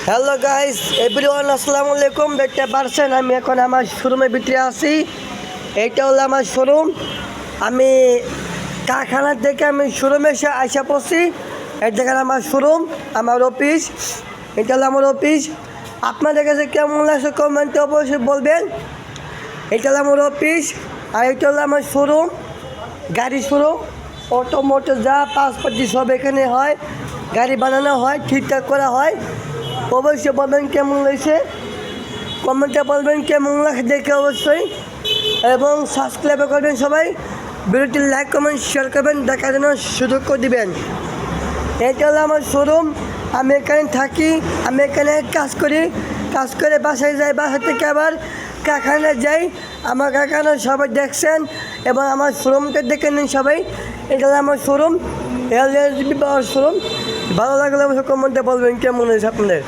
Hello guys everyone, আসসালামু আলাইকুম। দেখতে পারছেন আমি এখন আমার শোরুমের ভিতরে আছি। এইটা হলো আমার শোরুম। আমি কারখানার থেকে আমি শোরুমে এসে আসা পড়ছি। এই দেখেন আমার শোরুম, আমার অফিস। এটা হলো আমার অফিস। আপনাদের কাছে কেমন লাগছে কমেন্টে অবশ্যই বলবেন। এটা হলো আমার অফিস আর এটা হলো আমার শোরুম, গাড়ি শোরুম। অটো মোটো যা পাসপোর্ট সব এখানে হয়, গাড়ি বানানো হয়, ঠিকঠাক করা হয়। অবশ্যই বলবেন কেমন লাগছে, কমেন্টে বলবেন কেমন লাগছে দেখে অবশ্যই, এবং সাবস্ক্রাইব করবেন সবাই। ভিডিওটি লাইক কমেন্ট শেয়ার করবেন, দেখার জন্য সুযোগ করে দেবেন। এটা হলো আমার শোরুম। আমি এখানে থাকি, আমি এখানে কাজ করে বাসায় যাই, বাসা থেকে আবার কারখানায় যাই। আমার কারখানা সবাই দেখছেন এবং আমার শোরুমটা দেখে নিন সবাই। এটা হলো আমার শোরুম, এলএসবি পাওয়ার শোরুম। ভালো লাগলে অবশ্যই কমেন্টে বলবেন কেমন হয়েছে আপনাদের।